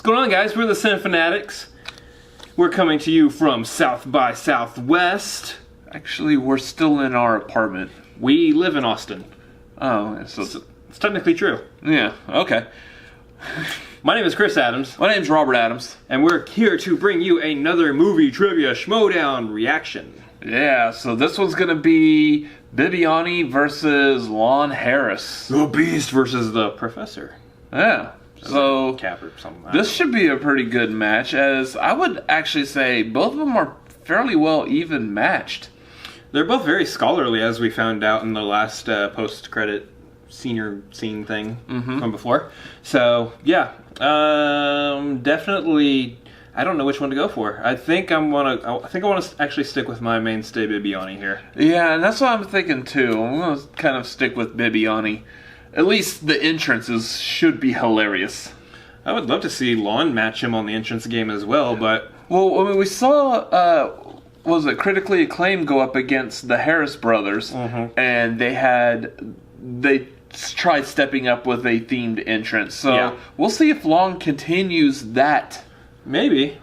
going on, guys? We're the Cinefanatics. We're coming to you from South by Southwest. Actually, we're still in our apartment. We live in Austin. Oh, so It's technically true. yeah, okay. My name is Chris Adams. My name's Robert Adams. And we're here to bring you another movie trivia Schmoedown reaction. Yeah, so this one's gonna be Bibbiani versus Lon Harris. The Beast versus the Professor. Yeah. So Cap or something. this should be a pretty good match, as I would actually say both of them are fairly well even matched. They're both very scholarly, as we found out in the last post-credit senior scene thing from before. So yeah, definitely. I don't know which one to go for. I think I want to actually stick with my mainstay Bibbiani here. Yeah, and that's what I'm thinking too. I'm gonna kind of stick with Bibbiani. At least the entrances should be hilarious. I would love to see Lon match him on the entrance game as well, but... Well, I mean, we saw, was it Critically Acclaimed go up against the Harris brothers, and they tried stepping up with a themed entrance. So Yeah. we'll see if Lon continues that. Maybe.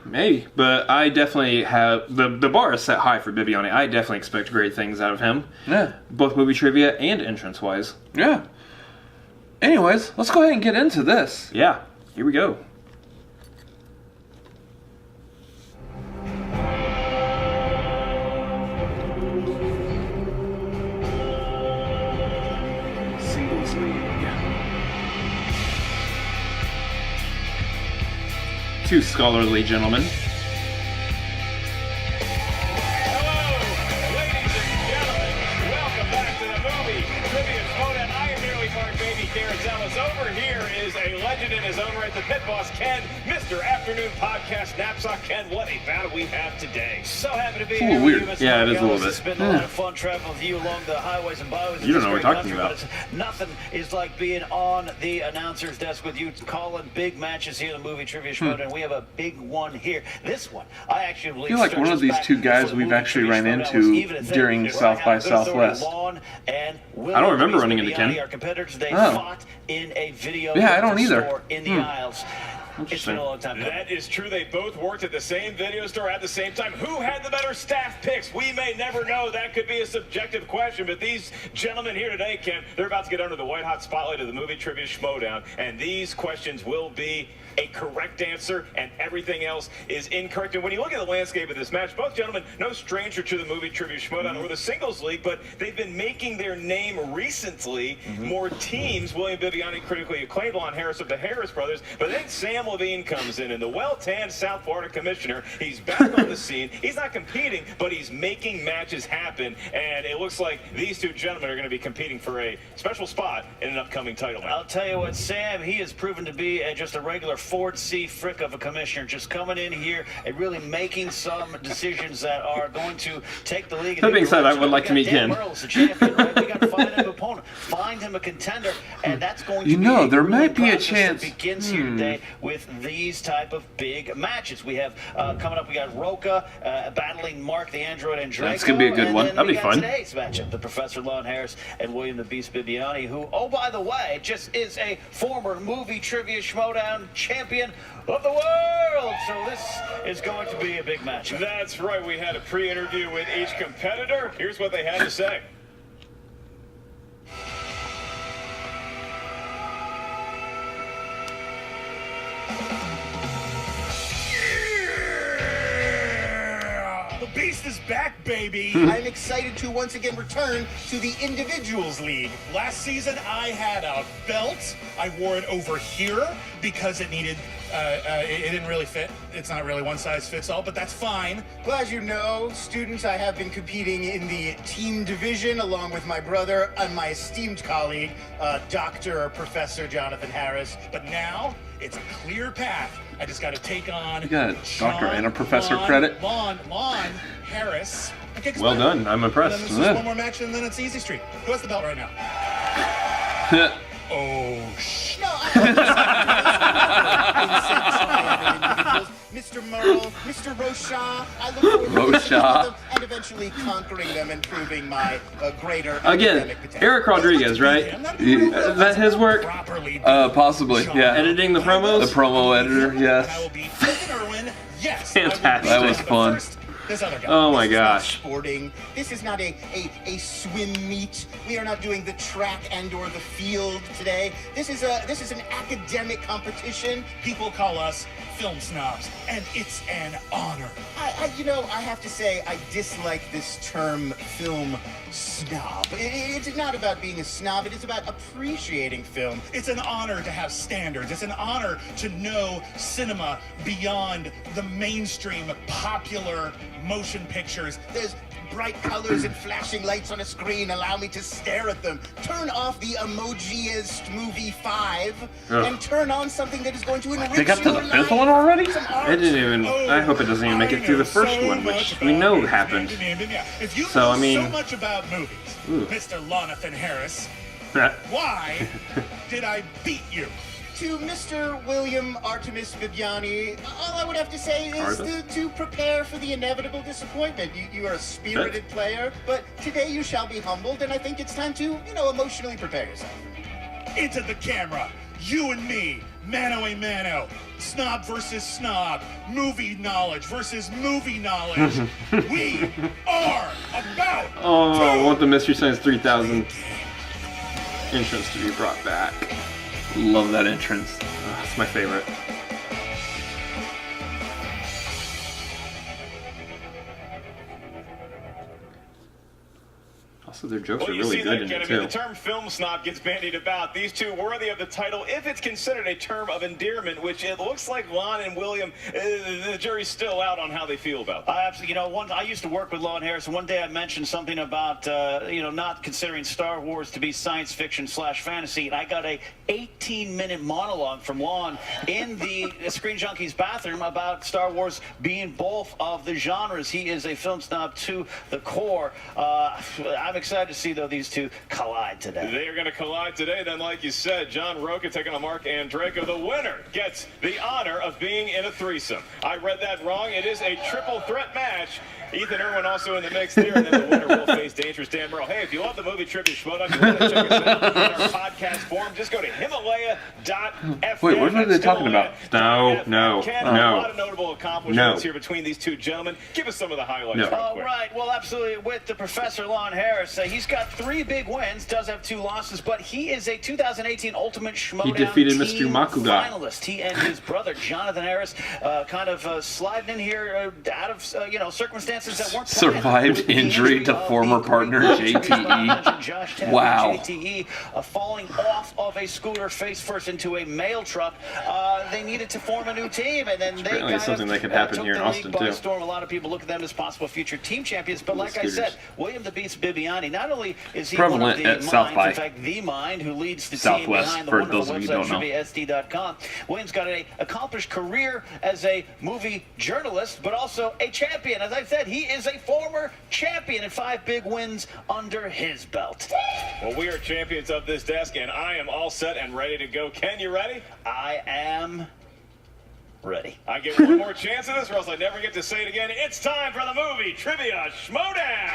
But I definitely have... The bar is set high for Bibbiani. I definitely expect great things out of him. Yeah. Both movie trivia and entrance-wise. Yeah. Anyways, let's go ahead and get into this. Yeah, here we go. Singles league. Two scholarly gentlemen. Over here is a legend in his own right, the pit boss Ken, Mr. Afternoon Podcast Knapsack Ken. What a battle we have today. So happy to be here with weird. you, Mr. Yeah, it is a little Margolis. bit. It's been a lot of fun traveling with you along the highways and byways. You don't know what we're talking about. Nothing is like being on the announcer's desk with you, calling big matches here in the movie trivia show, and we have a big one here. This one, I actually believe, I feel like one of these two guys we've actually ran into during South by Southwest. I don't remember running into Ken. Our competitors, they Oh. fought in a video Yeah, I don't either. store in the aisles. It's been Interesting. a long time. That is true. They both worked at the same video store at the same time. Who had the better staff picks? We may never know. That could be a subjective question. But these gentlemen here today, Ken, they're about to get under the white-hot spotlight of the movie trivia Schmoedown. And these questions will be a correct answer, and everything else is incorrect. And when you look at the landscape of this match, both gentlemen, no stranger to the movie trivia Schmoedown or the singles league, but they've been making their name recently. More teams, William Bibbiani, critically acclaimed, Lon Harris of the Harris brothers, but then Sam Levine comes in, and the well-tanned South Florida commissioner, he's back on the scene. He's not competing, but he's making matches happen, and it looks like these two gentlemen are going to be competing for a special spot in an upcoming title match. I'll tell you what, Sam, he has proven to be just a regular Ford C. Frick of a commissioner, just coming in here and really making some decisions that are going to take the league. That being said, I would like to meet Ken. Merle's the champion, right? We got to find him an opponent, find him a contender, and that's going to You be know, a there grueling might be a process chance. that begins here today with these type of big matches. We have coming up. We got Roca battling Mark the Android and Draco. That's gonna be a good one. That'd be fun. Today's matchup, the Professor Lon Harris and William the Beast Bibbiani, who, oh by the way, just is a former movie trivia Schmoedown champion of the world. So this is going to be a big match. That's right. We had a pre-interview with each competitor. Here's what they had to say. The Beast is back, baby! I'm excited to once again return to the Individuals League. Last season, I had a belt. I wore it over here because it needed, it didn't really fit. It's not really one size fits all, but that's fine. Well, as you know, students, I have been competing in the team division along with my brother and my esteemed colleague, Dr. Professor Jonathan Harris. But now, it's a clear path. I just got to take on. You got a doctor and a professor credit? Lon Harris. Okay, Well done. I'm impressed. And then this is one more match, and then it's easy street. Who has the belt right now? Oh, No, I Mr. Merle, Mr. Rochat. I look forward to working with them and eventually conquering them and proving my greater Again, Eric Rodriguez, right? Is that his work? Possibly, yeah. Editing the promos? The promo editor, yes. Yes. Fantastic. That was fun. Oh my gosh. Sporting. This is not a swim meet. We are not doing the track and/or the field today. This is an academic competition. People call us film snobs, and it's an honor. I have to say I dislike this term film snob. It's not about being a snob, it is about appreciating film. It's an honor to have standards. It's an honor to know cinema beyond the mainstream popular motion pictures. There's bright colors and flashing lights on a screen. Allow me to stare at them. Turn off the emojiest movie 5 and turn on something that is going to enrich They got to your the fifth life. one already? It didn't even. I hope it doesn't even make it through the first one, which we know happened. If you So, know I mean- so much about movies, Mr. Lonathan Harris, That- why did I beat you? To Mr. William Artemis Bibbiani, all I would have to say is to prepare for the inevitable disappointment. You are a spirited player, but today you shall be humbled, and I think it's time to, emotionally prepare yourself. Into the camera, you and me, mano a mano, snob versus snob, movie knowledge versus movie knowledge. We are about I want the Mystery Science 3000 entrance to be brought back. Love that entrance. That's my favorite. Also, their jokes are really good in it, too. The term film snob gets bandied about. These two worthy of the title, if it's considered a term of endearment, which it looks like Lon and William, the jury's still out on how they feel about that. Absolutely. I used to work with Lon Harris, and one day I mentioned something about, not considering Star Wars to be science fiction / fantasy, and I got a 18-minute monologue from Lon in the Screen Junkies bathroom about Star Wars being both of the genres. He is a film snob to the core. I'm excited to see, though, these two collide today. They are going to collide today. Then, like you said, John Roca taking on Mark Andreyko. The winner gets the honor of being in a threesome. I read that wrong. It is a triple threat match. Ethan Irwin also in the mix there, and then the winner will face Dangerous Dan Merle. Hey, if you love the movie Trivia Schmoedown, you want to check us out in our podcast form, just go to Himalaya.fm. Wait, what are they talking about? No. A lot of notable accomplishments here between these two gentlemen. Give us some of the highlights real quick. Right, well, absolutely. With the Professor Lon Harris, he's got 3 big wins, does have 2 losses, but he is a 2018 Ultimate Schmoedown He defeated team Mr. Makuga. finalist. He and his brother, Jonathan Harris, kind of sliding in here out of, circumstances that weren't planned. Survived injury to former partner JTE. Wow. JTE falling off of a scooter face first into a mail truck. They needed to form a new team, and then they apparently something that could happen took here in the league Austin, by too. storm. A lot of people look at them as possible future team champions, but like I said, William the Beast Bibbiani, not only is he one of Prevalent the at minds, South by in fact, the mind who leads the Southwest, team behind the for wonderful those of you who website don't know. TriviaSD.com. William's got an accomplished career as a movie journalist, but also a champion. As I said, he is a former champion and 5 big wins under his belt. Well, we are champions of this desk, and I am all set and ready to go. Ken, you ready? I am ready. I get one more chance at this, or else I never get to say it again. It's time for the movie Trivia Schmoedown.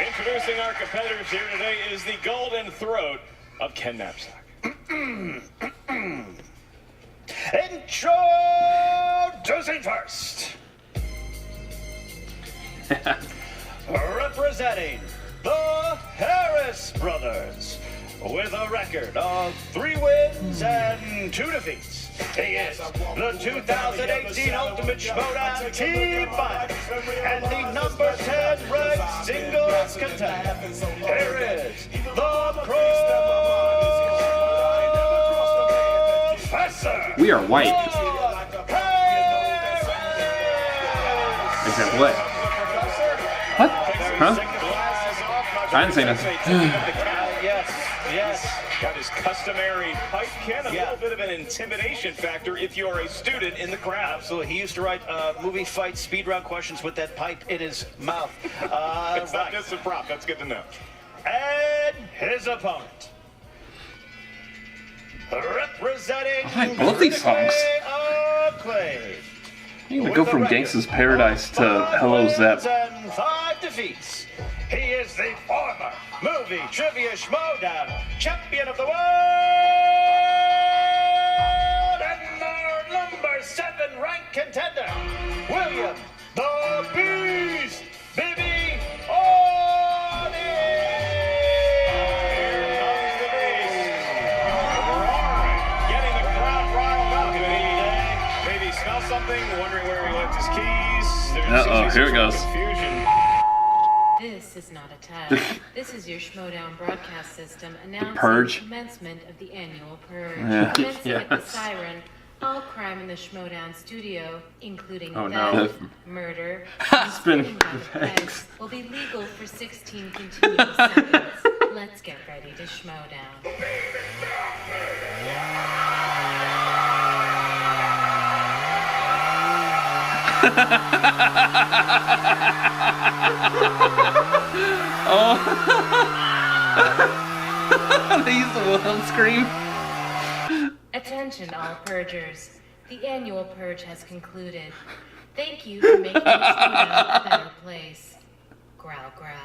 Introducing our competitors here today is the golden throat of Ken Knapsack. Introducing first. Representing the Harris brothers with a record of 3 wins and 2 defeats. He is the 2018 Ultimate Schmoedown Team Finalist and the number 10 ranked singles contender. Here is the Professor. We are white. Except what? What? Huh? I didn't say nothing. Yes. Got his customary pipe, Ken, a little bit of an intimidation factor if you're a student in the crowd. Absolutely. He used to write movie fight speed round questions with that pipe in his mouth. It's not just a prop. That's good to know. And his opponent. representing I like both these songs. of Clay. You can go from Gangsta's Paradise to Hello Zep. And 5 defeats. He is the former movie trivia Schmoedown champion of the world and our number 7 ranked contender, William the Beast Bibbiani. Getting the crowd riled up. Maybe smell something, wondering where he left his keys. Uh-oh, here it goes. Confusion. This is not a test. This is your Schmoedown broadcast system announcing Purge. the commencement of the annual purge. Yeah. Commencing at the Yes. siren, all crime in the Schmoedown studio, including Oh, no. theft, murder, Spinning and stealing by the pegs, will be legal for 16 continuous seconds. Let's get ready to Schmoedown. They use the Wilhelm scream. Attention, all purgers. The annual purge has concluded. Thank you for making Schmoedown a better place. Growl, growl.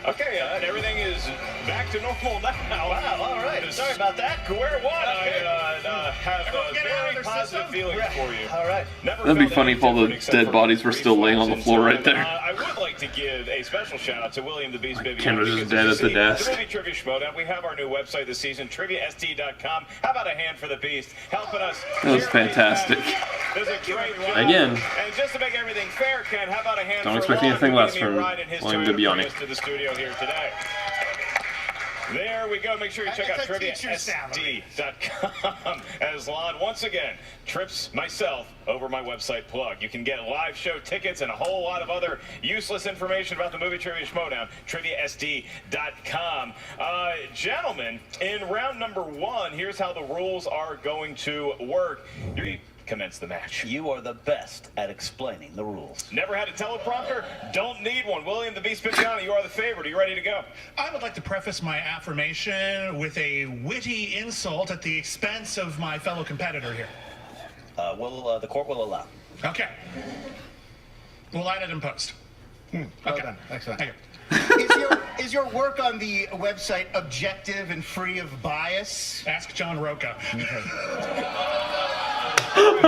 Okay, and everything is back to normal now. Wow, all right. Sorry about that. Square one. Okay. I have Everyone get it out of very their positive system? feelings for you. All right. Never That'd be felt funny any if all the different except dead for bodies were still laying on the reflex floor right inside. there. I would like to give a special shout out to William the Beast Bibbiani. Ken was just because dead you at the see, desk. The movie Trivia Schmoedown. We have our new website this season, triviasd.com. How about a hand for the Beast helping us? That was cheer these fantastic. back. Does a great job. Again. And just to make everything fair, Ken, how about a hand Don't for expect Lon anything for less giving me a from ride in his William Toyota Bibbiani. Prius to the studio here today. There we go. Make sure you check out That's a teacher's triviasd.com as Lon once again trips myself over my website plug. You can get live show tickets and a whole lot of other useless information about the movie Trivia Schmoedown, triviasd.com. Gentlemen, in round number 1, here's how the rules are going to work. You commence the match. You are the best at explaining the rules. Never had a teleprompter? Don't need one. William the Beast Bibbiani, you are the favorite. Are you ready to go? I would like to preface my affirmation with a witty insult at the expense of my fellow competitor here. The court will allow. Okay. We'll add it in post. Well Okay. done. Excellent. Thank you. Is your work on the website objective and free of bias? Ask John Roca.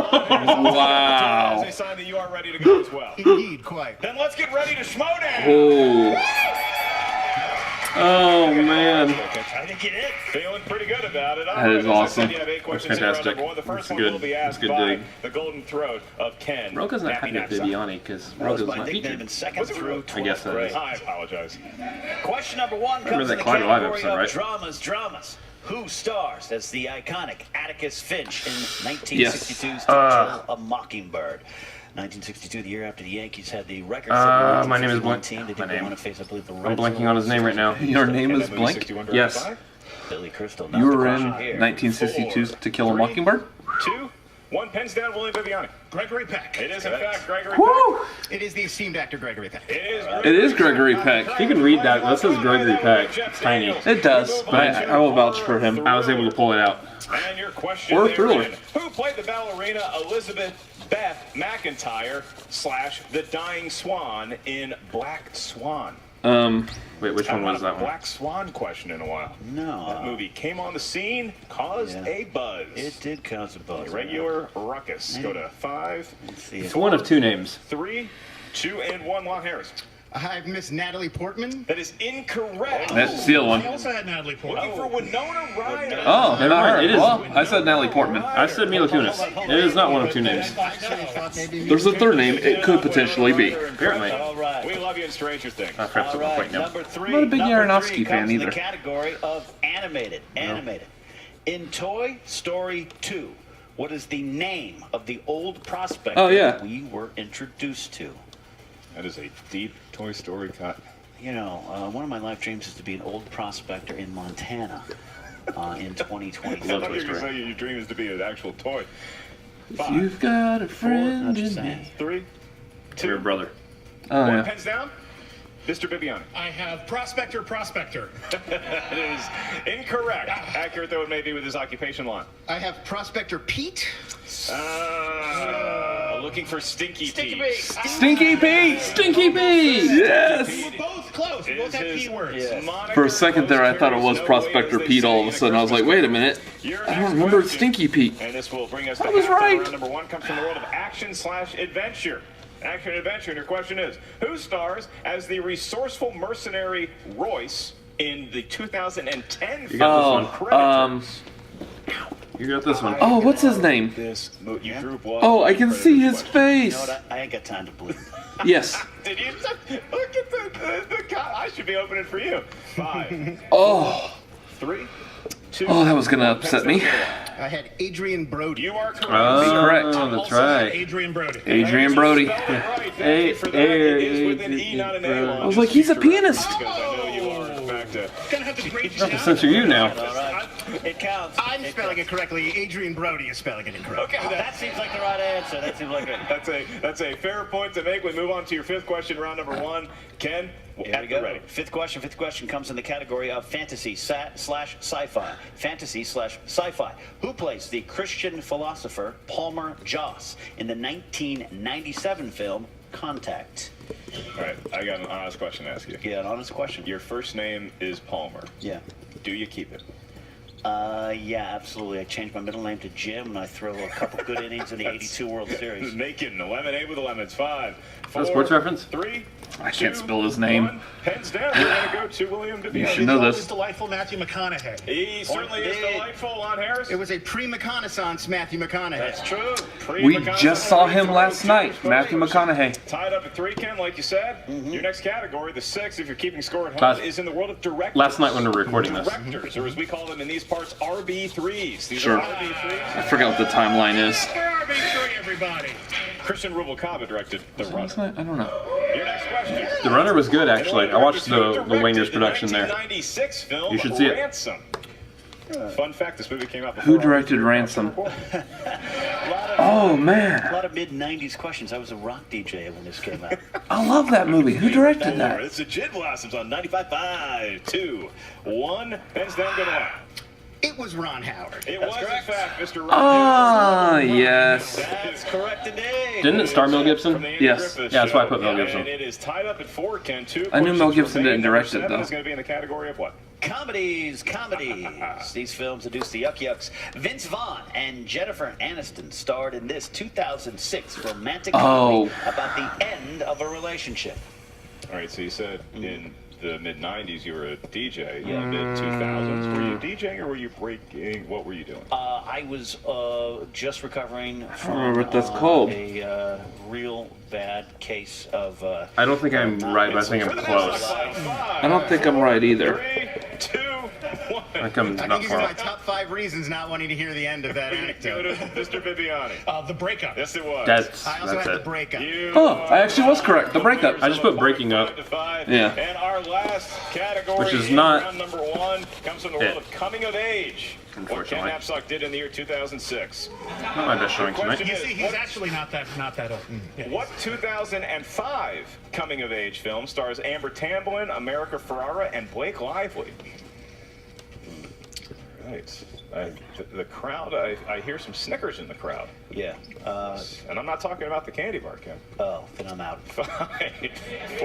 Wow. As a sign that you are ready to go as well. Indeed, quite. Then let's get ready to Schmoedown. Oh. Oh, man. Trying to get in. Feeling pretty good about it. That is As I awesome. said, you have 8 questions in round fantastic. number 1. The first That's one good. will be asked That's good by dig. the golden throat of Ken. Roka's not Happy kind of Knapsack. Bibbiani because That was Roka's my not nickname featured. in 2nd Was it through really? 12th I guess that grade. is. I apologize. Question number 1 Remember comes that in the Clyde Live category episode, of right? dramas. Who stars as the iconic Atticus Finch in 1962's To Yes. Kill a Mockingbird? 1962, the year after the Yankees had the record. My name is Blank. Team. They My did name. go on to face, I believe, the I'm Reds blanking on his name right now. Your name And is that movie blank? 61 Yes. 5? Billy Crystal. You were Now's the in question here. 1962's To Kill a 4, Mockingbird? 2, 1, pens down, William Bibbiani. Gregory Peck. It is, in fact, Gregory Woo! It is the esteemed actor Gregory Peck. Peck. It is Gregory Peck. You can read that. That says Gregory Peck. It's tiny. It does, but I will vouch for him. I was able to pull it out. And your question Or there, Thriller. Ken. Who played the ballerina Elizabeth Beth McIntyre / the Dying Swan in Black Swan? Wait, which one was that one? Black Swan question in a while. No. That movie came on the scene, caused Yeah. a buzz. It did cause a buzz. Regular ruckus. Go to 5, Let's see. It's one of 2 names. 3, 2, and 1. Lon Harris. I've Miss Natalie Portman. That is incorrect. That's the other I one. also had Natalie Portman. Looking for Winona Ryder. Oh, Never not mind. her. It is- Well, I said Natalie Portman. I said Mila Kunis. It is not one of 2 names. Actually, thought maybe There's a third name. It could potentially be. Apparently. All right. We love you in Stranger Things. I forgot All to right, point now. number 3. I'm not a big Number Aronofsky 3 fan comes in either. the category of animated. In Toy Story 2, what is the name of the old prospector Oh, yeah. we were introduced to? That is a deep Toy Story cut. You know, one of my life dreams is to be an old prospector in Montana in 2020. I thought you were going to say your dream is to be an actual toy. If 5, you've got a friend Not just in saying. me. 3, 2, Your brother. Oh, 1. yeah. Pens down. Mr. Bibbiani. I have Prospector. It is incorrect. Accurate though it may be with his occupation line. I have Prospector Pete. Looking for Stinky Pete. Stinky Pete! Stinky Pete! Yes! We're both close. We both have keywords. For a second there, I thought it was Prospector Pete. All of a sudden, I was like, wait a minute. I don't remember Stinky Pete. And this will bring us to I was right. round number 1. Comes from the world of action/adventure. Action and adventure. And your question is, who stars as the resourceful mercenary Royce in the 2010 You got this film Predator? You got this one. Oh, what's his name? You drew Oh, I can see his You know face. what? I ain't got time to bleed. Yes. Did you look at the I should be opening for you. 5, Oh. 3, 2. Oh, that was gonna upset me. I had Adrian Brody. You are correct. Correct. That's Also had right. Adrian Brody. Adrian Brody. Spell it right. Thank you for that. It is with an E, not an A. I was like, he's a pianist. Because I know you are, in fact, Gonna have to grade you Have to down. censor you now. All right. It counts. I'm spelling it correctly. Adrian Brody is spelling it incorrectly. Okay, That seems like the right answer. That seems like it. that's a fair point to make. We move on to your 5th question, round number 1. Ken, Here we go. ready. Fifth question comes in the category of fantasy slash sci-fi. Fantasy slash sci-fi. Who plays the Christian philosopher Palmer Joss in the 1997 film Contact? All right, I got an honest question to ask you. Yeah, an honest question. Your first name is Palmer. Yeah. Do you keep it? Yeah, absolutely. I changed my middle name to Jim, and I throw a couple good innings in the '82 World Series. Making lemonade with the lemons. 5, 4, Sports reference? 3, I can't 2, spell his name. 1. Pens down. We're going to go to William Bibbiani. You should know Always this. delightful Matthew McConaughey. He certainly is delightful on Harris. It was a pre-reconnaissance Matthew McConaughey. That's true. We just saw him last night, Matthew McConaughey. Tied up at 3, Ken, like you said. Your next category, the 6th, if you're keeping score at home, Last- is in the world of directors. Last night when we were recording this. Directors, or as we call them in these parts, RB3s. These Sure. are RB3s. I forgot what the timeline is. For RB3, everybody. Christian Rubalcaba directed The Last Runner. night? I don't know. Your next question. The Runner was good, actually. I watched the Wangers production there. 1996 film You should see it. Ransom. Fun fact, this movie came out Who before directed RB3. Ransom? Oh, A man. lot of mid-'90s questions. I was a rock DJ when this came out. I love that movie. Who directed that? It's the Gin Blossoms on 95.5. 2, 1. Pens down, go to line. It was Ron Howard. It was, correct. in fact, Mr. Ah, yes. That's correct indeed. Didn't it star Mel Gibson? From the Andy Yes. Griffith Yeah, that's why I Show. put Mel Gibson. And it is tied up at 4, Ken. 2 I knew Mel questions Gibson remain. didn't direct Number it, 7 though. is going to be in the category of what? Comedies. These films deduce the Yuck Yucks. Vince Vaughn and Jennifer Aniston starred in this 2006 romantic comedy about the end of a relationship. All right, so you said in the mid-'90s you were a DJ. In the mid-2000s, were you DJing or were you breaking? What were you doing? I was just recovering from remember what that's called. a real bad case of... I don't think I'm right, but I think I'm close. I don't think I'm right either. 3, 2, 1. I think I'm I not think these are far my off. top 5 reasons not wanting to hear the end of that Go anecdote. to Mr. Bibbiani. The breakup. Yes, it was. That's I also had the it. breakup. Oh, I actually was correct. The breakup. I just put breaking up. 5 to 5. Yeah. And our last category, Which is in not round number 1, comes from the world it. of coming of age. What Ken Unfortunately. Knapsack did in the year 2006. Not my best showing tonight. Question You is, see, he's actually not that old. Yeah. what 2005 coming of age film stars Amber Tamblyn, America Ferrara, and Blake Lively? Right. The crowd, I hear some snickers in the crowd. Yeah. And I'm not talking about the candy bar, Ken. Oh, then I'm out. 5,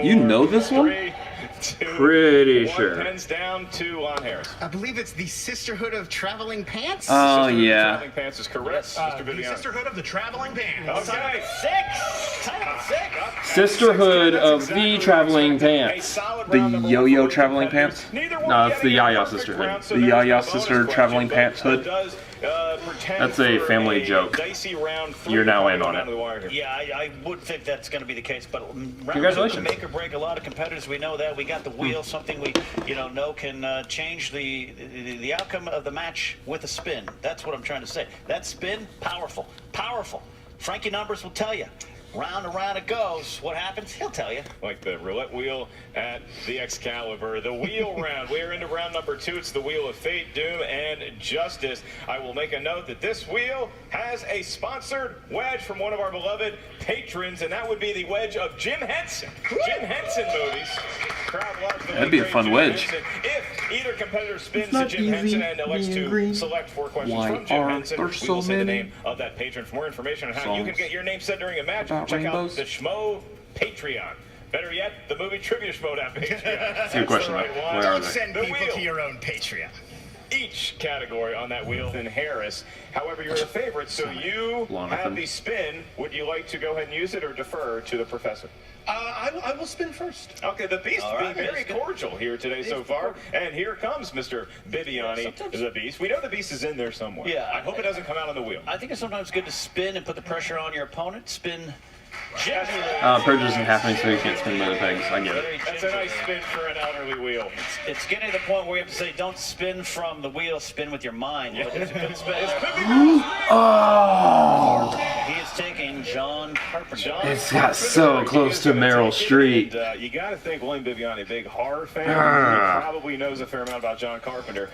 You know this one? 3, 2, Pretty 1. sure. Pens down to Lon Harris. I believe it's the Sisterhood of Traveling Pants. Oh, Sisterhood of yeah. Traveling Pants is correct. Mr. The Bibbiani. Sisterhood of the Traveling Band. Okay. 6! Title 6! Sisterhood That's of exactly the what Traveling I expected. Pants. A solid The round number Yo-Yo 1 for Traveling competitors. Pants? Neither one No, it's getting the a Yaya perfect Sisterhood. round, so The there's Yaya no bonus Sister question, Traveling but Pants hood? it does, pretend That's a for family a joke. dicey round 3 You're now in going on down it. to the wire here. Yeah, I would think that's going to be the case, but round 2 Congratulations. can make or break a lot of competitors. We know that. We got the wheel, something we know can change the outcome of the match with a spin. That's what I'm trying to say. That spin, powerful. Frankie Numbers will tell you. Round and round it goes. What happens? He'll tell you. Like the roulette wheel at the Excalibur. The wheel round. We are into round number 2. It's the wheel of fate, doom, and justice. I will make a note that this wheel has a sponsored wedge from one of our beloved patrons, and that would be the wedge of Jim Henson. Jim Henson movies. Crowd loves the That'd be a fun Jim wedge. Henson. If either competitor spins to Jim Henson and elects to select 4 questions Why from Jim are Henson, there we so will say the many name of that patron. For more information on how you can songs get your name said during a match, about check rainbows? out the Schmo Patreon. Better yet, the movie trivia Schmoedown Patreon. That's a good question. Right one. Where are Don't they? send The people wheel. to your own Patreon. Each category on that wheel in Harris. However, you're a favorite, so you have the spin. Would you like to go ahead and use it or defer to the professor? I will spin first. Okay, the Beast All right, being very that's good. cordial here today so far. And here comes Mr. Bibbiani, the Beast. We know the Beast is in there somewhere. Yeah. I hope it doesn't come out on the wheel. I think it's sometimes good to spin and put the pressure on your opponent. Spin gently. Purge isn't happening, so you can't spin by the pegs. I get it. Very That's a gingerly. nice spin for an elderly wheel. It's getting to the point where you have to say, don't spin from the wheel, spin with your mind. But it's a good spin. He is taking John Carpenter. It's got so close to Meryl Streep. And, you got to think William Bibbiani, big horror fan. He probably knows a fair amount about John Carpenter.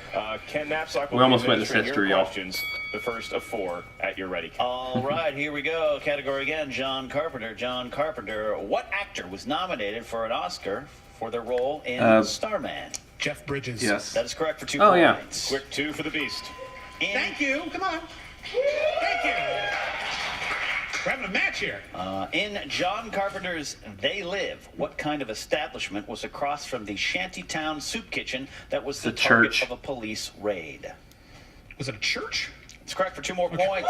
Ken Knapsack will We almost be went to administering history, your y'all. questions. The first of 4 at your ready. All right, here we go. Category again, John Carpenter. John Carpenter, what actor was nominated for an Oscar for their role in Starman? Jeff Bridges. Yes. That is correct for 2 Oh, yeah. points. Quick 2 for the Beast. Thank you. Come on. Thank you. We're having a match here. In John Carpenter's They Live, what kind of establishment was across from the shantytown soup kitchen that was the target church. of a police raid? Was it a church? It's correct for 2 more points.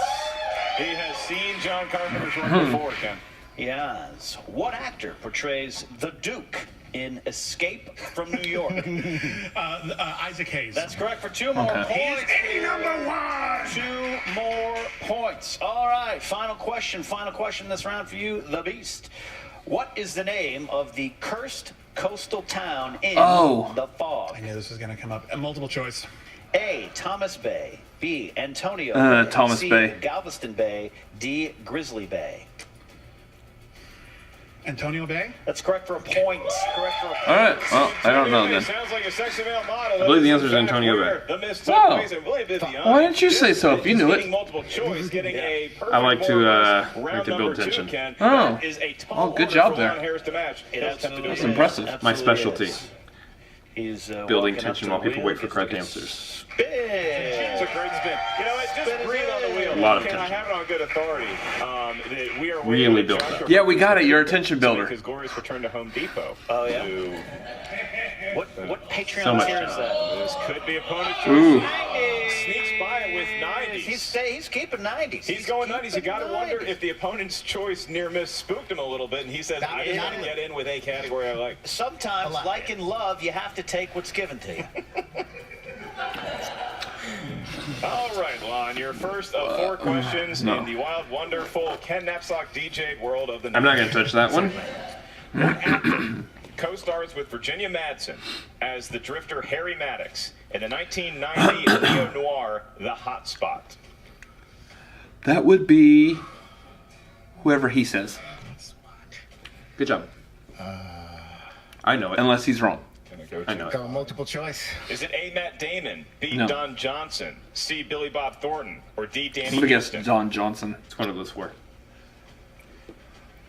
He has seen John Carpenter's work before, Ken. He has. What actor portrays the Duke in Escape from New York? Isaac Hayes. That's correct for 2 more points. He's number 1. 2 more points. All right, final question this round for you, the Beast. What is the name of the cursed coastal town in The Fog? I knew this was going to come up. A multiple choice. A, Thomas Bay. B, Antonio Bay. Thomas C, Bay. Galveston Bay. D, Grizzly Bay. Antonio Bay? That's correct for a point. Correct for a point. All right. Well, I don't know then. Sounds like a sexy male model. I believe the answer is Antonio Bay. The mist Wow. took place in William Bibbiani. Why didn't you say so if you knew it? Getting multiple choice, getting a perfect I like to, more or less like round to build number 2, tension. Ken. Oh. That is a tall Oh, good order job for there. Lon Harris to match. It He'll absolutely attempt to do That's it. impressive. Absolutely My specialty. is. He's Building walking up tension to while the people wheel, wait for gets correct a good answers. Spin. It's a great spin. You know what? Just breathe on the wheel. A lot of Ken, I tension. have it on good authority. That we are Really waiting built for John up. Yeah, we got it. You're a tension builder. His glorious return to Home Depot. Oh, yeah? To- What Patreon So much tier is that? This could be opponent choice. Ooh. Sneaks by it with 90s. He's keeping 90s. He's going 90s. You got to keeping wonder 90s. if the opponent's choice near miss spooked him a little bit, and he says, I just want to get in with a category I like. Sometimes, like in love, you have to take what's given to you. All right, Lon, your first of 4 questions no. in the wild, wonderful Ken Knapsack DJ world of the I'm not going to touch that one. Co-stars with Virginia Madsen as the drifter Harry Maddox in the 1990 neo-noir The Hot Spot. That would be whoever he says, Good job. I know it. unless he's wrong. I know it. Go multiple choice. Is it A, Matt Damon, B, No. Don Johnson, C, Billy Bob Thornton, or D, I'm Danny gonna guess Houston? Don Johnson. It's one of those 4.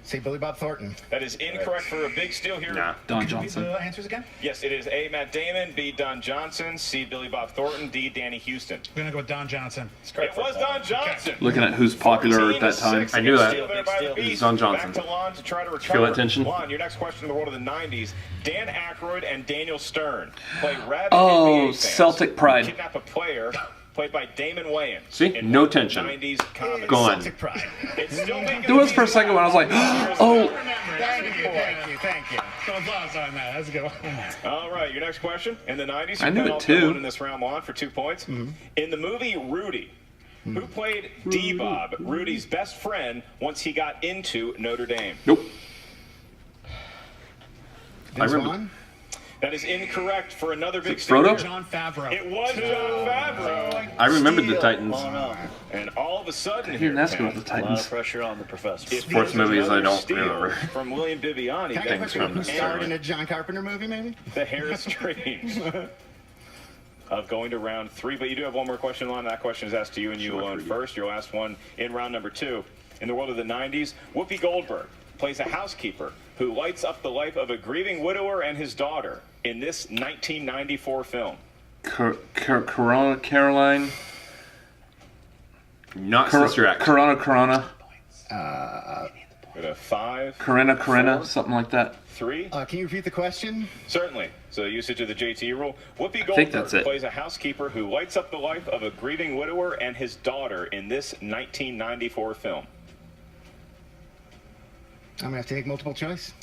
See Billy Bob Thornton. That is incorrect for a big steal here. Nah. Don Johnson. The answers again? Yes, it is A, Matt Damon, B, Don Johnson, C, Billy Bob Thornton, D, Danny Houston. We're going to go with Don Johnson. It was Don Johnson. Looking at who's popular at that time. 14-6 I knew that. against Steele by the Big Beast. Don Johnson. Back to Lon to try to recover. Feel that tension? Lon, your next question in the world of the 90s. Dan Aykroyd and Daniel Stern play rabid Oh, NBA fans Celtic Pride. Kidnap a player played by Damon Wayans. See? in No one tension. 90s comedy. Gone. Celtic pride. It's still making There was for a second when I was like, oh, Thank you. So applause on that. That's a good one. All right, your next question. In the 90s, I you knew can it also too. win in this round, Lon, for 2 points. In the movie Rudy, who played D-Bob, Rudy's best friend, once he got into Notre Dame? Nope. I Vince remember. Vaughn? That is incorrect for another big Frodo? John Favreau. It was John Favreau. I remembered the Titans. Oh, no. And all of a sudden, I here, didn't ask Ken, about the A lot Titans. of pressure on the professor. Sports movies I don't steal remember. from William Bibbiani. Can I Things get a from who the starred in start. a John Carpenter movie, maybe? The Harris dreams of going to round 3. But you do have one more question, Lon. That question is asked to you and you alone first. Your last one in round number 2. In the world of the 90s, Whoopi Goldberg plays a housekeeper who lights up the life of a grieving widower and his daughter in this 1994 film. Caroline. Not Sister Act. Corona. With a 5. Corinna, 4, something like that. 3. Can you repeat the question? Certainly. So usage of the JT rule. Whoopi think that's Goldberg it. plays a housekeeper who lights up the life of a grieving widower and his daughter in this 1994 film. I'm going to have to take multiple choice.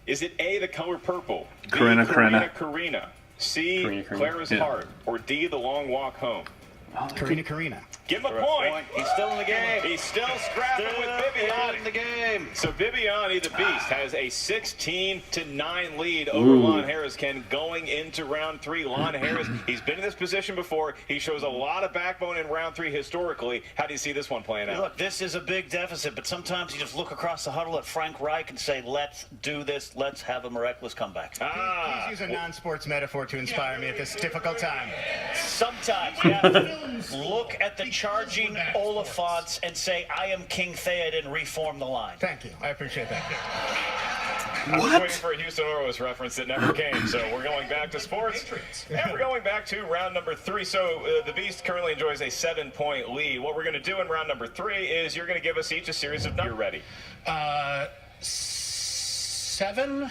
Is it A, the color purple, B, Corinna. Karina, C, Karina. Clara's Yeah. Heart, or D, the long walk home? Karina. Give him a point. He's still in the game. He's still scrapping with Bibbiani. in the game. So Bibbiani, the Beast, has a 16-9 lead over Ooh. Lon Harris, Ken, going into round 3. Lon Harris, he's been in this position before. He shows a lot of backbone in round 3 historically. How do you see this one playing out? Look, this is a big deficit, but sometimes you just look across the huddle at Frank Reich and say, let's do this. Let's have a miraculous comeback. Please use a non-sports metaphor to inspire me at this difficult time. Sometimes you have to look at the charging Oliphants and say, I am King Theoden, and reform the line. Thank you. I appreciate that. I was waiting for a Houston Oilers reference that never came, so we're going back to sports. And we're going back to round number 3. So the Beast currently enjoys a 7-point lead. What we're going to do in round number 3 is you're going to give us each a series of numbers. You're ready. 7,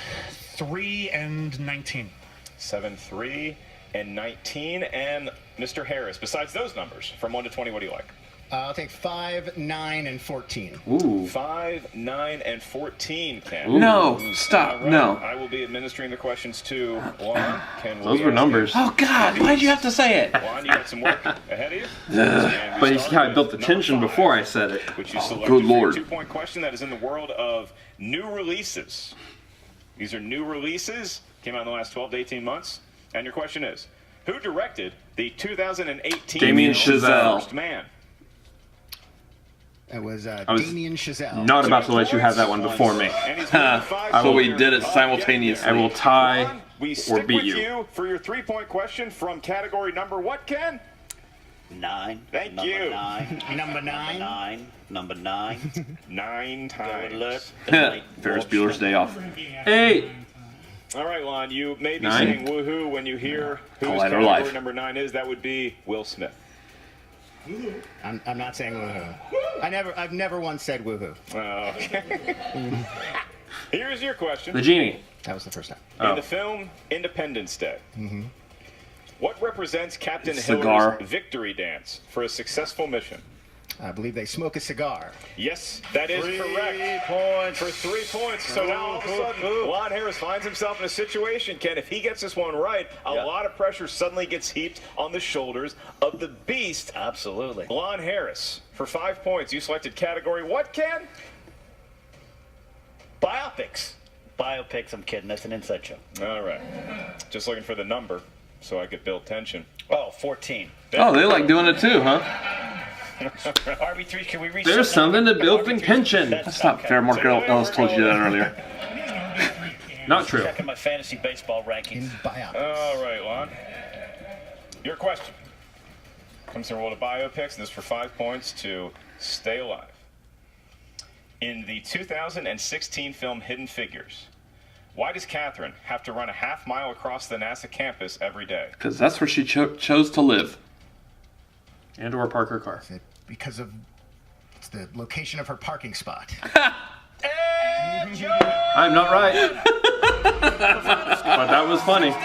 3, and 19. 7, 3, and 19. And Mr. Harris, besides those numbers, from 1 to 20, what do you like? I'll take 5, 9, and 14. Ooh. 5, 9, and 14, Ken. No, stop. All right. No. I will be administering the questions to Lon. Ken will Those be were asking. numbers. Oh, God. Why'd you have to say it? Lon, you got some work ahead of you. And we But you see start how I with built the number tension 5, before I said it. which you selected good for Lord. your 2-point question that is in the world of new releases. These are new releases, came out in the last 12 to 18 months. And your question is, who directed the 2018 Damien film Chazelle. First Man? It was was Damien Chazelle. Not about to let you have that one before me. And he's moving 5 So we here. did it Getting simultaneously. there. I will tie Lon, we or stick beat with you. you for your 3-point question from category number what, Ken? 9. Thank number you. 9. Number 9. 9. Number 9. 9 times. Alert. Ferris Bueller's Day Off. 8. All right, Lon, you may be 9. saying woohoo when you hear whose All right, category alive. number 9 is. That would be Will Smith. I'm not saying woohoo. I've never once said woohoo. Okay. Here's your question. The genie. That was the first time. In the film Independence Day, what represents Captain Cigar. Hillary's victory dance for a successful mission? I believe they smoke a cigar. Yes, that is correct. Points. For 3 points. So now all of a sudden, Lon Harris finds himself in a situation, Ken, if he gets this one right, a lot of pressure suddenly gets heaped on the shoulders of the Beast. Absolutely. Lon Harris, for 5 points, you selected category what, Ken? Biopics. Biopics, I'm kidding. That's an inside joke. All right. Just looking for the number so I could build tension. Oh, 14. Oh, they like doing it too, huh? RB3, can we reach There's some something to number? build RB3 tension. That's not fair. Mark Ellis told you that earlier. Not true. Checking my fantasy baseball In rankings. biopics. All right, Lon. Your question comes from the world of biopics, and this is for 5 points to stay alive. In the 2016 film Hidden Figures, why does Catherine have to run a half-mile across the NASA campus every day? Because that's where she chose to live. And or park her car. Is it because of it's the location of her parking spot? I'm not right. But that was funny. To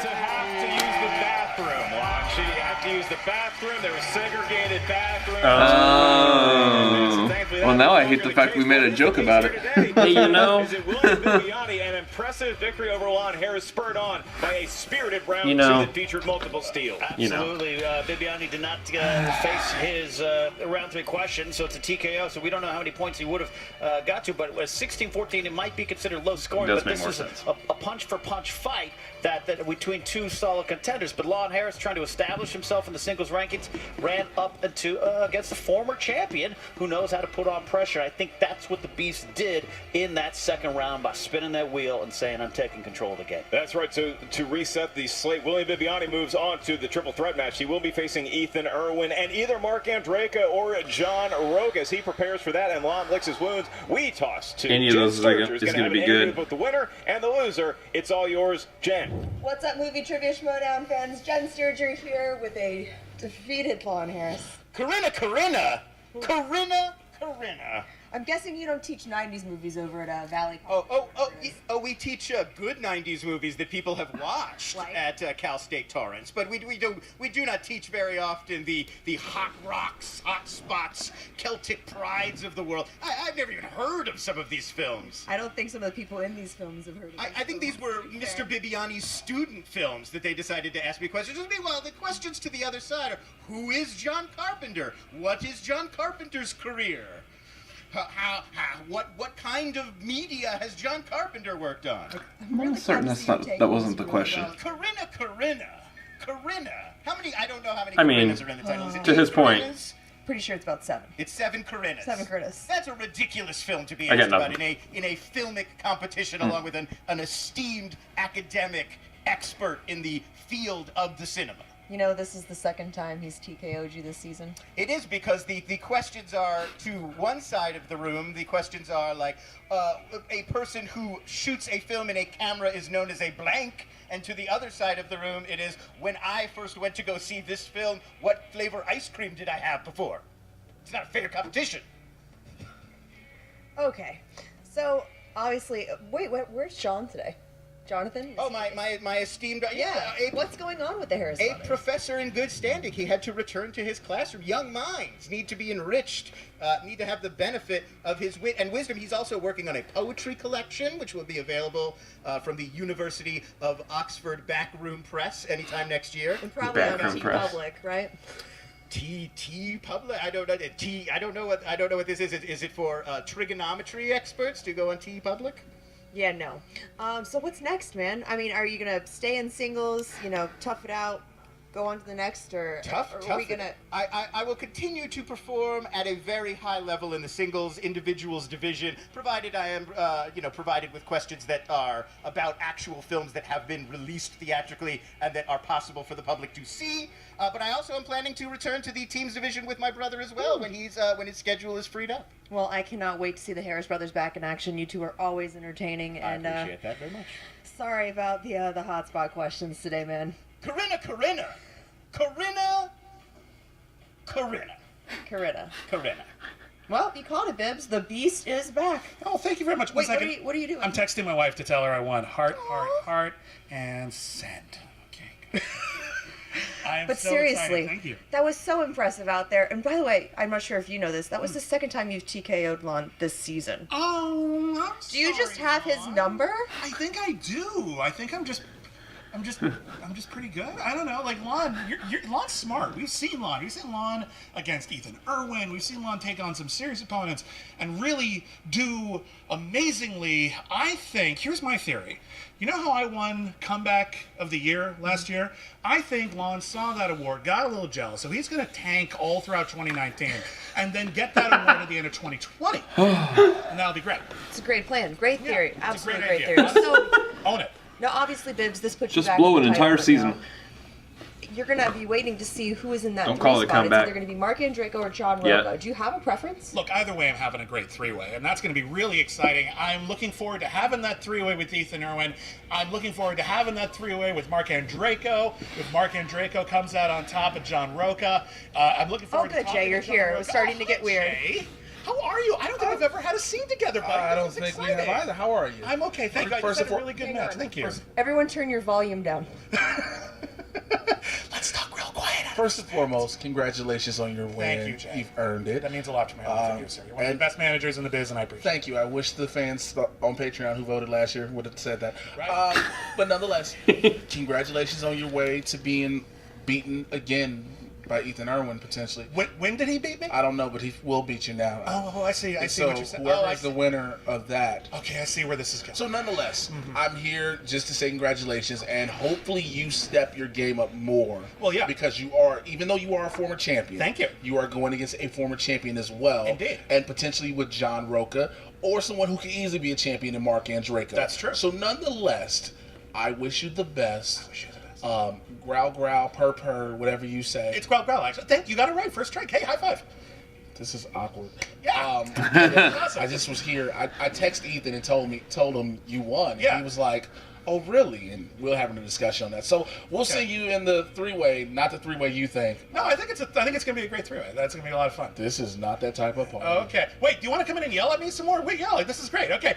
have to use the bathroom, Lon. She had to use the bathroom. There were segregated bathrooms. Oh. Thankfully, Well, now I hate the fact we made a joke about it. Hey, you know. Is it William Bibbiani, an impressive victory over Lon Harris, spurred on by a spirited round You know. two that featured multiple steals. You know. Absolutely. Bibbiani did not face his round 3 question, so it's a TKO, so we don't know how many points he would have got to, but at 16-14, it might be considered low scoring, Does but make this more is sense. a punch-for-punch fight that between two solid contenders. But Lon Harris, trying to establish himself in the singles rankings, ran up into against the former champion who knows how to put on pressure. I think that's what the Beast did in that second round by spinning that wheel and saying, I'm taking control of the game. That's right. So to reset the slate, William Bibbiani moves on to the triple threat match. He will be facing Ethan Irwin and either Mark Andreyka or John Roque as he prepares for that and Lon licks his wounds. We toss to Any of Jen those is Sturger, gonna be an good. interview with both the winner and the loser. It's all yours, Jen. What's up, movie trivia Schmoedown fans? Jen Sturger here with a defeated Lon Harris. Corinna. I'm guessing you don't teach 90s movies over at Valley Oh, College. we teach good 90s movies that people have watched Like? at Cal State Torrance, but we do not teach very often the hot rocks, hot spots, Celtic prides of the world. I've never even heard of some of these films. I don't think some of the people in these films have heard of I think these were Mr. Bibbiani's student films that they decided to ask me questions. Meanwhile, the questions to the other side are, who is John Carpenter? What is John Carpenter's career? What kind of media has John Carpenter worked on? I'm almost certain that wasn't the question. Corinna. How many? I don't know how many I mean, Corinnas are in the title. Is it to 8 his point. Corinnas? Pretty sure it's about 7. It's 7 Corinnas. 7 Corinnas. That's a ridiculous film to be I got asked about nothing. in a filmic competition along with an esteemed academic expert in the field of the cinema. You know, this is the second time he's TKO'd you this season. It is because the questions are to one side of the room. The questions are like, a person who shoots a film in a camera is known as a blank. And to the other side of the room, it is, when I first went to go see this film, what flavor ice cream did I have before? It's not a fair competition. Okay. So, obviously, wait, where's Sean today? Jonathan? Oh, my esteemed... Yeah. What's going on with the Harris A brothers? professor in good standing. He had to return to his classroom. Young minds need to be enriched, need to have the benefit of his wit and wisdom. He's also working on a poetry collection, which will be available from the University of Oxford Backroom Press anytime next year. And probably on Backroom T press. Public, right? T Public? I don't know. I don't know what this is. Is it for trigonometry experts to go on T Public? Yeah, no. So what's next, man? I mean, are you gonna stay in singles, tough it out, go on to the next, or are we gonna... I will continue to perform at a very high level in the singles individuals division, provided I am, provided with questions that are about actual films that have been released theatrically and that are possible for the public to see. But I also am planning to return to the teams division with my brother as well when his schedule is freed up. Well, I cannot wait to see the Harris brothers back in action. You two are always entertaining, and I appreciate that very much. sorry about the hotspot questions today, man. Corinna. Well, you caught it, Bibbs. The Beast is back. Oh, thank you very much. Wait, One second. what are you doing? I'm texting my wife to tell her I won. Heart, and send. Okay. I am But so seriously, excited. Thank you. that was so impressive out there. And by the way, I'm not sure if you know this, that was the second time you've TKO'd Lon this season. Oh, I'm Do you just sorry, have his Lon. number? I think I do. I think I'm just pretty good. I don't know. Like Lon, Lon's smart. We've seen Lon. We've seen Lon against Ethan Irwin. We've seen Lon take on some serious opponents and really do amazingly. I think, here's my theory. You know how I won Comeback of the Year last year? I think Lon saw that award, got a little jealous, so he's going to tank all throughout 2019 and then get that award at the end of 2020. And that'll be great. It's a great plan. Great theory. it's a Absolutely great great idea. theory. So, Own it. now obviously, Bibbs, this puts Just you back blow in an the title entire hunt season. now. You're going to be waiting to see who is in that Don't 3 call it a spot. It's comeback. either going to be Mark Andreyko or John Yeah. Roca. Do you have a preference? Look, either way, I'm having a great three-way, and that's going to be really exciting. I'm looking forward to having that three-way with Ethan Irwin. I'm looking forward to having that three-way with Mark Andreyko. If Mark Andreyko comes out on top of John Roca, I'm looking forward to good, talking Jay, you're to John here. Roca. It was starting to get Hi, weird. Jay. How are you? I don't think I've ever had a scene together, buddy. I don't This is think we exciting. have either. How are you? I'm okay, thank you. I First just had of a all- really good match. Thank you. Everyone turn your volume down. Let's talk real quiet First and foremost, congratulations on your win. Thank you, Jay. You've earned it. That means a lot to me. Thank you, sir. You're one of the best managers in the biz, and I appreciate it. Thank you. I wish the fans on Patreon who voted last year would have said that. Right. But nonetheless, congratulations on your way to being beaten again by Ethan Irwin, potentially. When did he beat me? I don't know, but he will beat you now. Oh, I see. I see what you're saying. Whoever is the winner of that. Okay, I see where this is going. So nonetheless, I'm here just to say congratulations, and hopefully you step your game up more. Well, yeah. Because you are, even though you are a former champion. Thank you. You are going against a former champion as well. Indeed. And potentially with John Roca, or someone who could easily be a champion in Mark Andreyko. That's true. So nonetheless, I wish you the best. I wish you the best. Growl, growl, purr, purr, whatever you say. It's growl, growl, actually. Thank you. You got it right. First strike. Hey, high five. This is awkward. Yeah. I just was here. I texted Ethan and told him you won. Yeah. He was like, "Oh, really?" And we're having a discussion on that. So we'll see you in the three-way, not the three-way you think. No, I think it's gonna be a great three-way. That's gonna be a lot of fun. This is not that type of party. Okay. Wait, do you want to come in and yell at me some more? Wait, yell. This is great. Okay.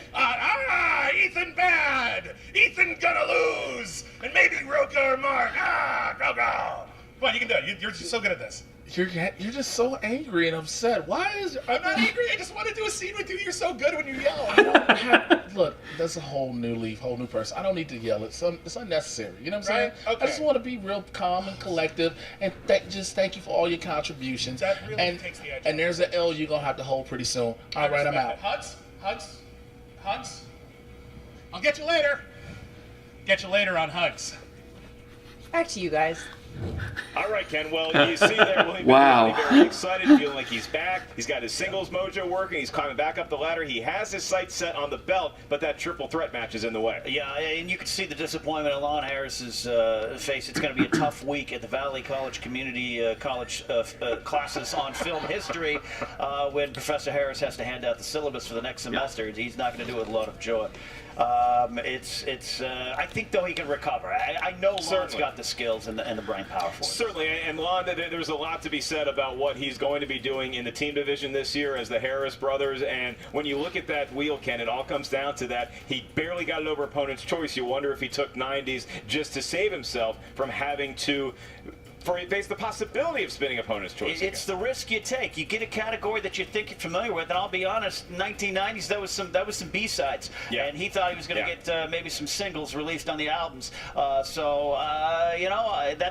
Ethan bad. Ethan gonna lose. And maybe Roka or Mark. Growl, growl. Come on, you can do it. You're so good at this. You're just so angry and upset. Why is... I'm not angry. I just want to do a scene with you. You're so good when you yell. Look, that's a whole new leaf, whole new person. I don't need to yell. It's unnecessary. You know what I'm saying? Okay. I just want to be real calm and collective, and just thank you for all your contributions. That really takes the edge. And there's an L you're going to have to hold pretty soon. All right, I'm out. Hugs. I'll get you later. Get you later on hugs. Back to you guys. All right, Ken. Well, you see there, William Wow. Bibbiani very excited, feeling like he's back. He's got his singles mojo working. He's climbing back up the ladder. He has his sights set on the belt, but that triple threat match is in the way. Yeah, and you can see the disappointment on Lon Harris's face. It's going to be a tough week at the Valley College Community College classes on film history when Professor Harris has to hand out the syllabus for the next semester. He's not going to do it with a lot of joy. I think, though, he can recover. I know Lon's got the skills and the brain power for it. Certainly, and Lon, there's a lot to be said about what he's going to be doing in the team division this year as the Harris brothers, and when you look at that wheel, Ken, it all comes down to that he barely got it over opponent's choice. You wonder if he took 90s just to save himself from having to face the possibility of spinning opponent's choice. It's the risk you take. You get a category that you think you're familiar with, and I'll be honest, 1990s that was some B-sides, and he thought he was going to get maybe some singles released on the albums. That's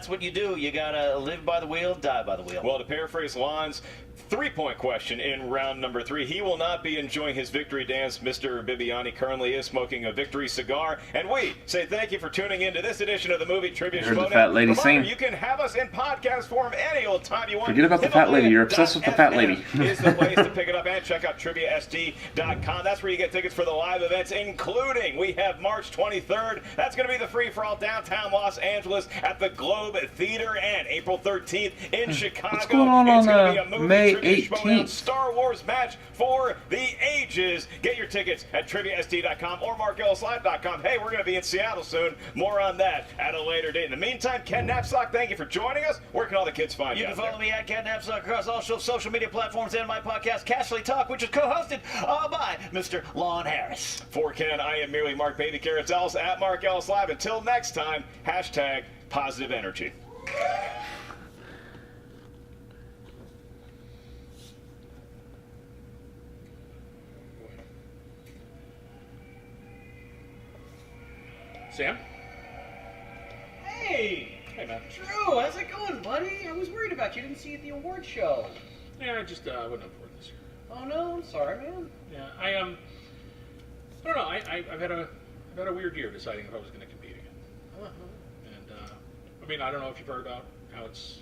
what you do. You gotta live by the wheel, die by the wheel. Well, to paraphrase Lon's three-point question in round number 3, he will not be enjoying his victory dance. Mr. Bibbiani currently is smoking a victory cigar, and we say thank you for tuning in to this edition of the Movie Trivia Schmoedown. Heard the fat lady sing. You can have us in podcast form any old time you want. Forget about the fat lady. You're obsessed with the fat lady. Is the place to pick it up, and check out TriviaST.com. That's where you get tickets for the live events, including we have March 23rd. That's going to be the free-for-all downtown Los Angeles at the Globe Theater, and April 13th in Chicago. What's going on it's going to be a movie May Trivia Schmoedown 18th? Star Wars match for the ages. Get your tickets at TriviaST.com or MarkEllisLive.com. Hey, we're going to be in Seattle soon. More on that at a later date. In the meantime, Ken Knapsack, thank you for joining us. Where can all the kids find you? You can follow me at Ken Knapsack across all social media platforms and my podcast, Casually Talk, which is co-hosted by Mr. Lon Harris. For Ken, I am merely Mark Baby Carrots Ellis at Mark Ellis Live. Until next time, hashtag positive energy. Sam? Hey! Hey, man. Drew, how's it going, buddy? I was worried about you. Didn't see you at the award show. Yeah, I just wasn't up for it this year. Oh no, I'm sorry, man. Yeah, I don't know. I've had a weird year deciding if I was going to compete again. And I mean, I don't know if you've heard about how it's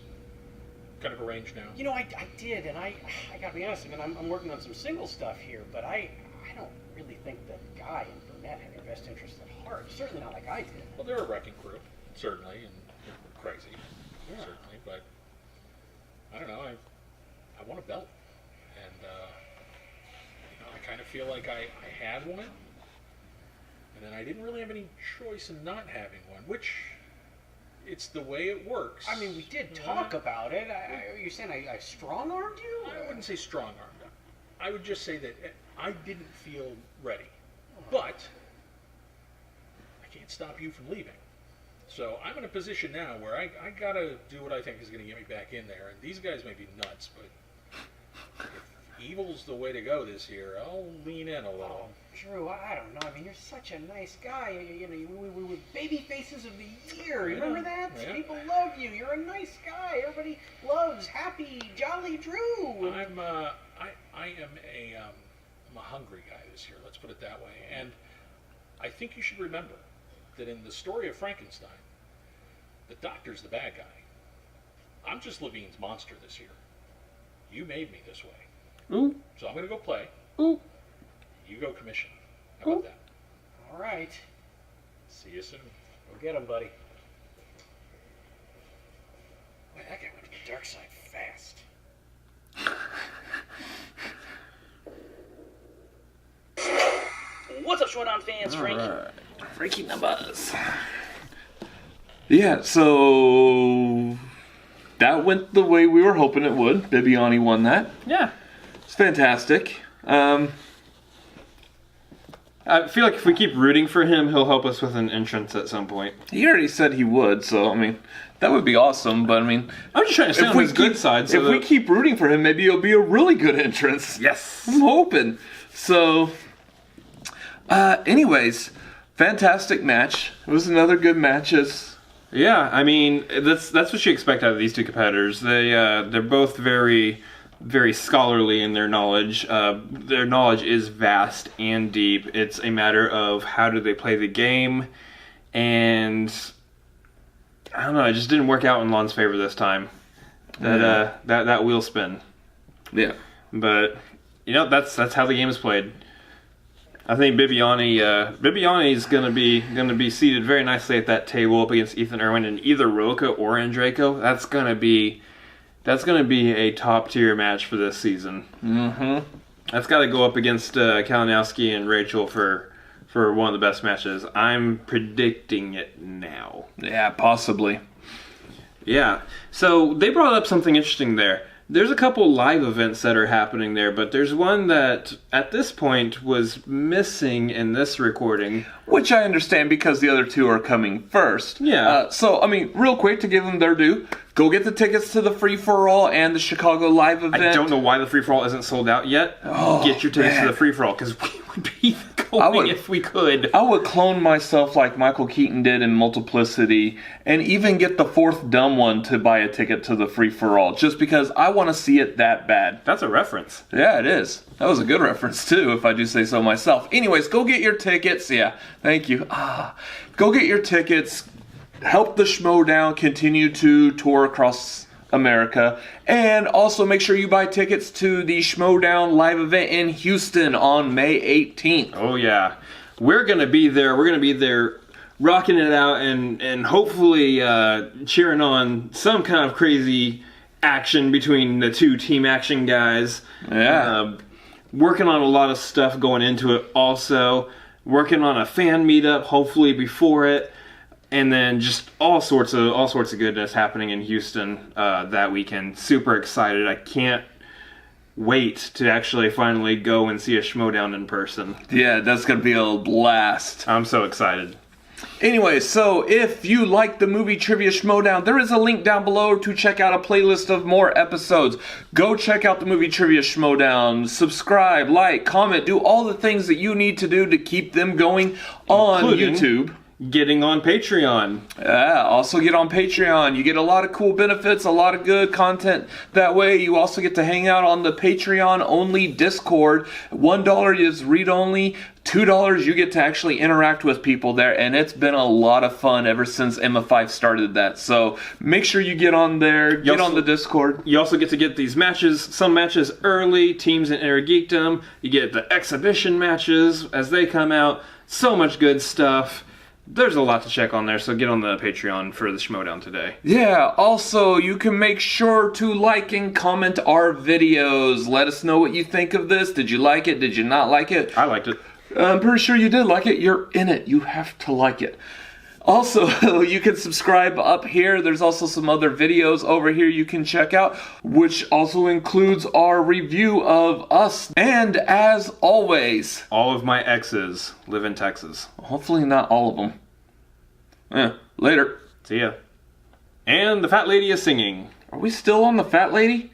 kind of arranged now. You know, I did, and I gotta be honest. I mean, I'm working on some single stuff here, but I don't really think that Guy and Burnett had their best interests at heart. Certainly not like I did. Well, they're a wrecking crew, certainly, and they're crazy, certainly. But I don't know. I want a belt, and I kind of feel like I had one, and then I didn't really have any choice in not having one, which it's the way it works. I mean, we did talk about it. Are you saying I strong-armed you? I wouldn't say strong-armed. I would just say that I didn't feel ready, but I can't stop you from leaving. So I'm in a position now where I gotta do what I think is gonna get me back in there. And these guys may be nuts, but if evil's the way to go this year, I'll lean in a little. Drew, I don't know. I mean, you're such a nice guy. You know, we were baby faces of the year. You remember that? Yeah. People love you. You're a nice guy. Everybody loves happy, jolly Drew. I'm a hungry guy this year. Let's put it that way. And I think you should remember that in the story of Frankenstein, the doctor's the bad guy. I'm just Levine's monster this year. You made me this way. Ooh. So I'm gonna go play. Ooh. You go commission. How about that? All right. See you soon. Go get him, buddy. Boy, that guy went to the dark side fast. What's up, Schmoedown fans? Frankie. Right. Frankie numbers. Yeah, so that went the way we were hoping it would. Bibbiani won that. Yeah. It's fantastic. I feel like if we keep rooting for him, he'll help us with an entrance at some point. He already said he would, so, I mean, that would be awesome, but, I mean... I'm just trying to stay on his good side. So if we keep rooting for him, maybe it'll be a really good entrance. Yes. I'm hoping. So, anyways, fantastic match. It was another good match. Yeah, I mean, that's what you expect out of these two competitors. They're both very, very scholarly in their knowledge. Their knowledge is vast and deep. It's a matter of how do they play the game, and I don't know. It just didn't work out in Lon's favor this time. That wheel spin. Yeah, but you know that's how the game is played. I think Bibbiani is gonna be seated very nicely at that table up against Ethan Irwin and either Roca or Andreyko. That's gonna be a top tier match for this season. Mm-hmm. That's got to go up against Kalinowski and Rachel for one of the best matches. I'm predicting it now. Yeah, possibly. Yeah. So they brought up something interesting there. There's a couple live events that are happening there, but there's one that at this point was missing in this recording. Which I understand because the other two are coming first. Yeah. So, I mean, real quick to give them their due, go get the tickets to the free-for-all and the Chicago live event. I don't know why the free-for-all isn't sold out yet. Get your tickets to the free-for-all, because we would be going if we could. I would clone myself like Michael Keaton did in Multiplicity, and even get the fourth dumb one to buy a ticket to the free-for-all, just because I want to see it that bad. That's a reference. Yeah, it is. That was a good reference, too, if I do say so myself. Anyways, go get your tickets. Yeah, thank you. Go get your tickets. Help the Schmoedown continue to tour across America. And also make sure you buy tickets to the Schmoedown live event in Houston on May 18th. Oh, yeah. We're going to be there. We're going to be there rocking it out and hopefully cheering on some kind of crazy action between the two Team Action guys. Yeah. Working on a lot of stuff going into it also. Working on a fan meetup hopefully before it. And then just all sorts of goodness happening in Houston that weekend. Super excited. I can't wait to actually finally go and see a Schmoedown in person. Yeah, that's going to be a blast. I'm so excited. Anyway, so if you like the movie Trivia Schmoedown, there is a link down below to check out a playlist of more episodes. Go check out the movie Trivia Schmoedown. Subscribe, like, comment, do all the things that you need to do to keep them going on YouTube. Getting on Patreon. Yeah, also get on Patreon. You get a lot of cool benefits, a lot of good content that way. You also get to hang out on the Patreon-only Discord. $1 is read-only. $2 you get to actually interact with people there, and it's been a lot of fun ever since Emma5 started that. So make sure you get on there, get on the Discord. You also get to get these matches, some matches early, Teams in Inner Geekdom. You get the exhibition matches as they come out. So much good stuff. There's a lot to check on there, so get on the Patreon for the Schmoedown today. Yeah, also, you can make sure to like and comment our videos. Let us know what you think of this. Did you like it? Did you not like it? I liked it. I'm pretty sure you did like it. You're in it. You have to like it. Also, you can subscribe up here. There's also some other videos over here you can check out, which also includes our review of Us. And as always, all of my exes live in Texas. Hopefully not all of them. Yeah, later. See ya. And the fat lady is singing. Are we still on the fat lady?